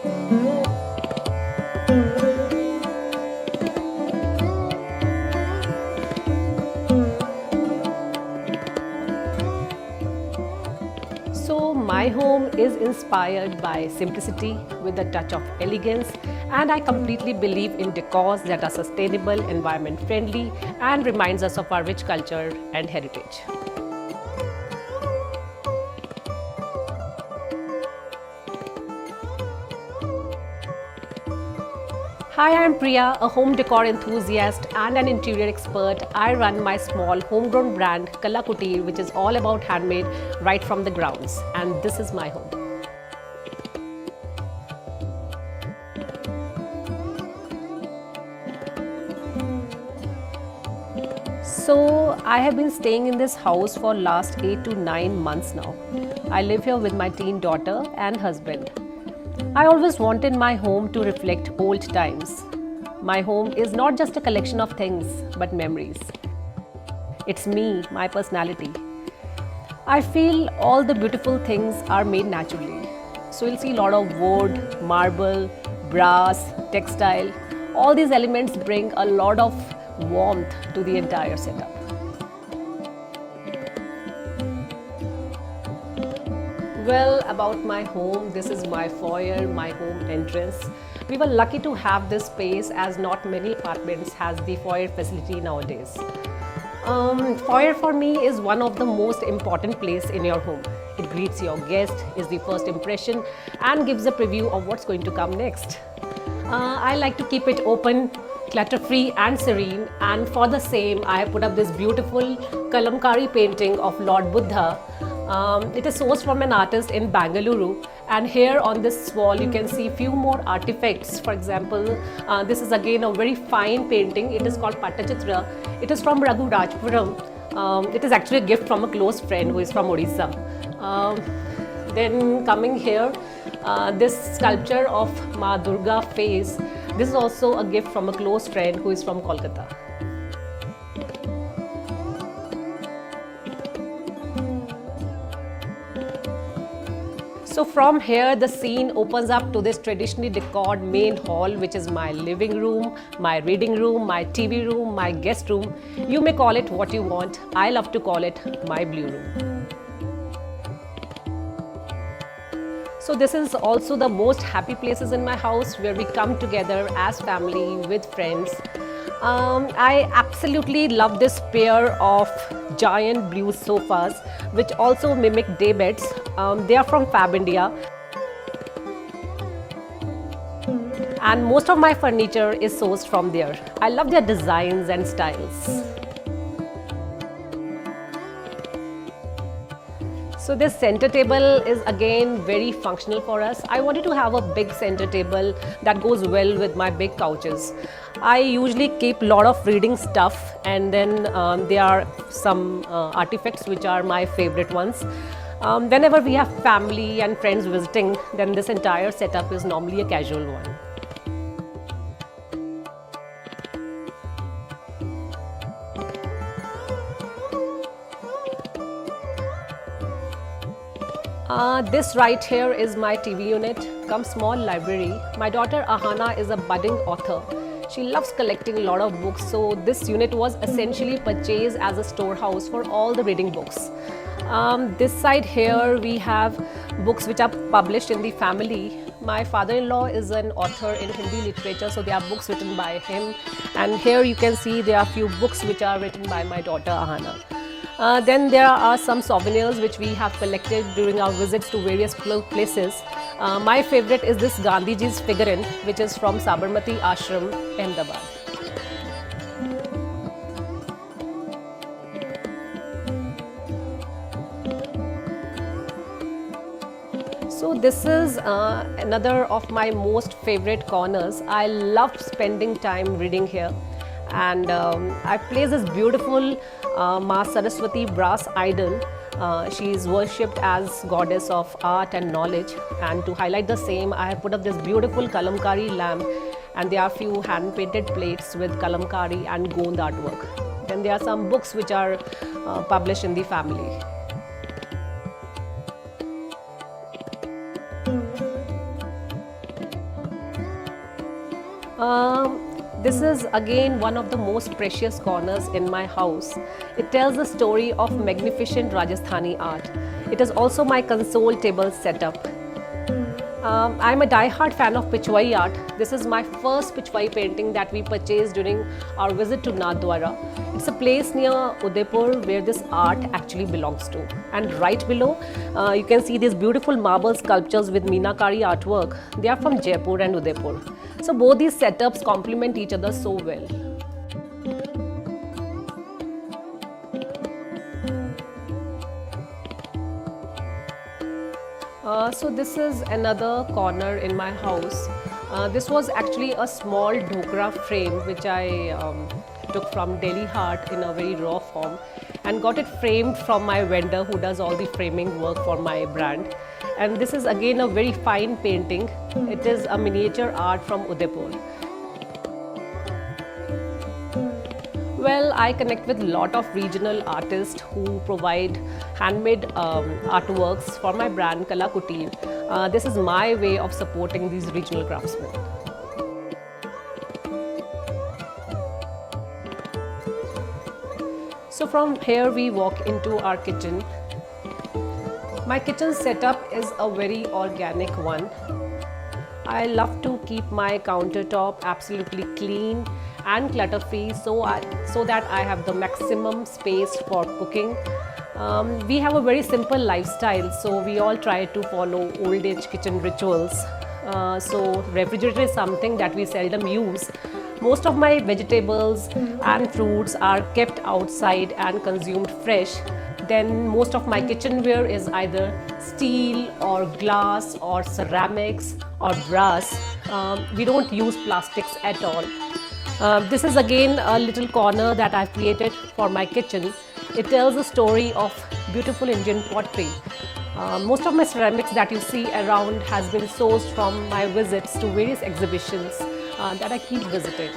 So my home is inspired by simplicity with a touch of elegance, and I completely believe in decors that are sustainable, environment friendly, and reminds us of our rich culture and heritage. Hi, I'm Priya, a home decor enthusiast and an interior expert. I run my small homegrown brand, Kala Kutir, which is all about handmade right from the grounds. And this is my home. So I have been staying in this house for last 8 to 9 months now. I live here with my teen daughter and husband. I always wanted my home to reflect old times. My home is not just a collection of things, but memories. It's me, my personality. I feel all the beautiful things are made naturally. So you'll see a lot of wood, marble, brass, textile. All these elements bring a lot of warmth to the entire setup. Well, about my home, this is my foyer, my home entrance. We were lucky to have this space as not many apartments has the foyer facility nowadays. Foyer for me is one of the most important place in your home. It greets your guest, is the first impression, and gives a preview of what's going to come next. I like to keep it open, clutter-free and serene, and for the same I have put up this beautiful kalamkari painting of Lord Buddha. It is sourced from an artist in Bangalore, and here on this wall you can see few more artifacts. For example, this is again a very fine painting. It is called Pattachitra. It is from Raghurajpuram. It is actually a gift from a close friend who is from Odisha. Then coming here, this sculpture of Ma Durga face. This is also a gift from a close friend who is from Kolkata. So from here the scene opens up to this traditionally decored main hall, which is my living room, my reading room, my TV room, my guest room. You may call it what you want. I love to call it my blue room. So this is also the most happy places in my house, where we come together as family with friends. I absolutely love this pair of giant blue sofas, which also mimic day beds. They are from Fab India. And most of my furniture is sourced from there. I love their designs and styles. So this center table is again very functional for us. I wanted to have a big center table that goes well with my big couches. I usually keep a lot of reading stuff, and then there are some artifacts which are my favorite ones. Whenever we have family and friends visiting, then this entire setup is normally a casual one. This right here is my TV unit, come small library. My daughter Ahana is a budding author. She loves collecting a lot of books, so this unit was essentially purchased as a storehouse for all the reading books. This side here we have books which are published in the family. My father-in-law is an author in Hindi literature, so there are books written by him. And here you can see there are few books which are written by my daughter Ahana. Then there are some souvenirs which we have collected during our visits to various places. My favorite is this Gandhiji's figurine, which is from Sabarmati Ashram, Ahmedabad. So this is another of my most favorite corners. I love spending time reading here. And I placed this beautiful Ma Saraswati brass idol. She is worshipped as goddess of art and knowledge, and to highlight the same I have put up this beautiful kalamkari lamp, and there are few hand painted plates with kalamkari and gond artwork. Then there are some books which are published in the family. This is again one of the most precious corners in my house. It tells the story of magnificent Rajasthani art. It is also my console table setup. I'm a die-hard fan of Pichwai art. This is my first Pichwai painting that we purchased during our visit to Noida. It's a place near Udaipur where this art actually belongs to. And right below, you can see these beautiful marble sculptures with Meenakari artwork. They are from Jaipur and Udaipur. So both these setups complement each other so well. So this is another corner in my house. This was actually a small dhokra frame which I took from Delhi Heart in a very raw form and got it framed from my vendor who does all the framing work for my brand. And this is again a very fine painting. It is a miniature art from Udaipur. Well, I connect with a lot of regional artists who provide handmade artworks for my brand Kala Kutir. This is my way of supporting these regional craftsmen. So from here we walk into our kitchen. My kitchen setup is a very organic one. I love to keep my countertop absolutely clean and clutter free so that I have the maximum space for cooking. We have a very simple lifestyle, so we all try to follow old age kitchen rituals. So refrigerator is something that we seldom use. Most of my vegetables and fruits are kept outside and consumed fresh. Then most of my kitchenware is either steel or glass or ceramics or brass. We don't use plastics at all. This is again a little corner that I've created for my kitchen. It tells a story of beautiful Indian pottery. Most of my ceramics that you see around has been sourced from my visits to various exhibitions that I keep visiting.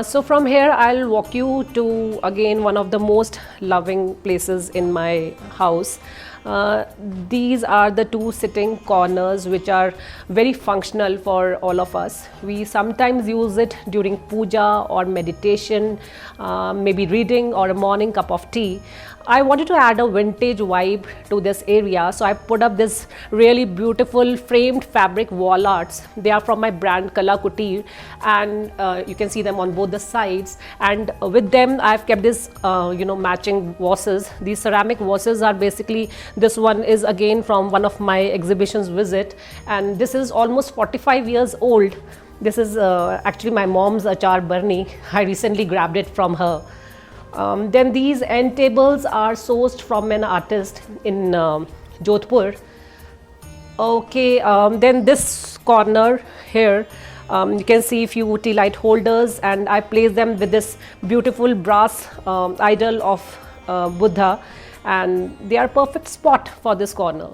So from here I'll walk you to again one of the most loving places in my house. These are the two sitting corners which are very functional for all of us. We sometimes use it during puja or meditation, maybe reading or a morning cup of tea. I wanted to add a vintage vibe to this area, so I put up this really beautiful framed fabric wall arts. They are from my brand Kala Kutir, and you can see them on both the sides. And with them, I've kept this, matching vases. These ceramic vases are basically, this one is again from one of my exhibitions visit, and this is almost 45 years old. This is actually my mom's achar barni. I recently grabbed it from her. Then these end tables are sourced from an artist in Jodhpur. Okay, then this corner here, you can see a few tea light holders, and I place them with this beautiful brass idol of Buddha, and they are perfect spot for this corner.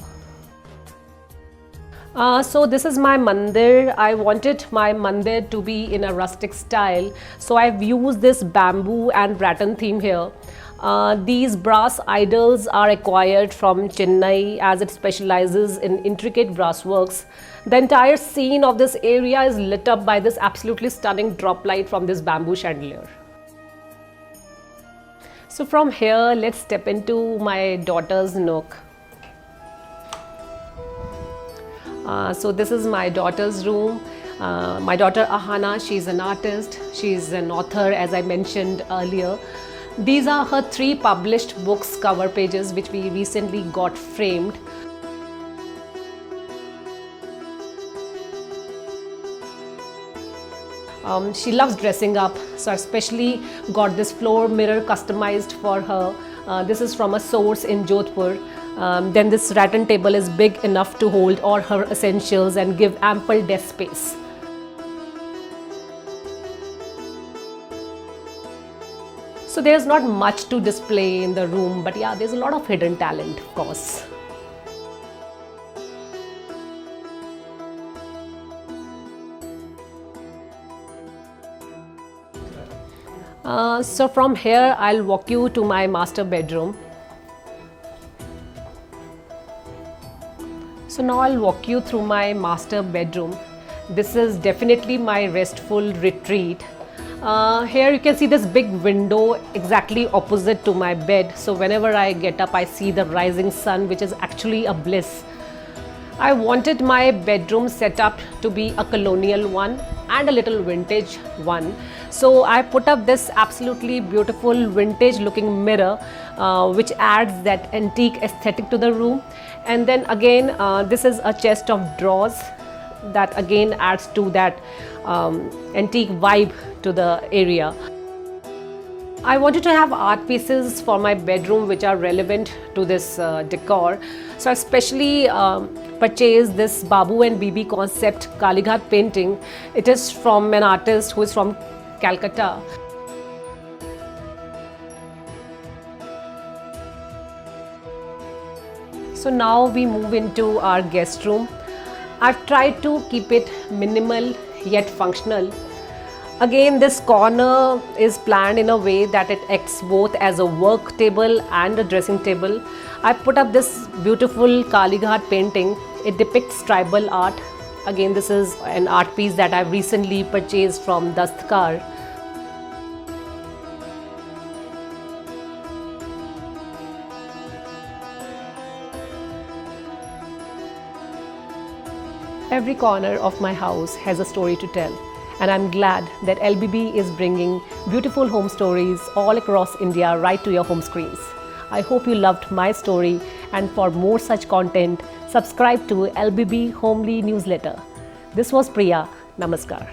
So this is my mandir. I wanted my mandir to be in a rustic style, so I've used this bamboo and rattan theme here. These brass idols are acquired from Chennai as it specializes in intricate brass works. The entire scene of this area is lit up by this absolutely stunning drop light from this bamboo chandelier. So from here, let's step into my daughter's nook. So this is my daughter's room. My daughter Ahana, she's an artist, she's an author as I mentioned earlier. These are her 3 published books cover pages which we recently got framed. She loves dressing up, so I especially got this floor mirror customized for her. This is from a source in Jodhpur. Then this rattan table is big enough to hold all her essentials and give ample desk space. So there's not much to display in the room, but yeah, there's a lot of hidden talent, of course. So from here, I'll walk you to my master bedroom. So now I'll walk you through my master bedroom. This is definitely my restful retreat. Here you can see this big window exactly opposite to my bed. So whenever I get up, I see the rising sun, which is actually a bliss. I wanted my bedroom setup to be a colonial one and a little vintage one. So I put up this absolutely beautiful vintage looking mirror, which adds that antique aesthetic to the room. And then again, this is a chest of drawers that again adds to that antique vibe to the area. I wanted to have art pieces for my bedroom which are relevant to this decor. So I especially purchased this Babu and Bibi concept Kalighat painting. It is from an artist who is from Calcutta. So now we move into our guest room. I've tried to keep it minimal yet functional. Again, this corner is planned in a way that it acts both as a work table and a dressing table. I put up this beautiful Kalighat painting. It depicts tribal art. Again, this is an art piece that I've recently purchased from Dastkar. Every corner of my house has a story to tell. And I'm glad that LBB is bringing beautiful home stories all across India right to your home screens. I hope you loved my story, and for more such content, subscribe to LBB Homely newsletter. This was Priya. Namaskar.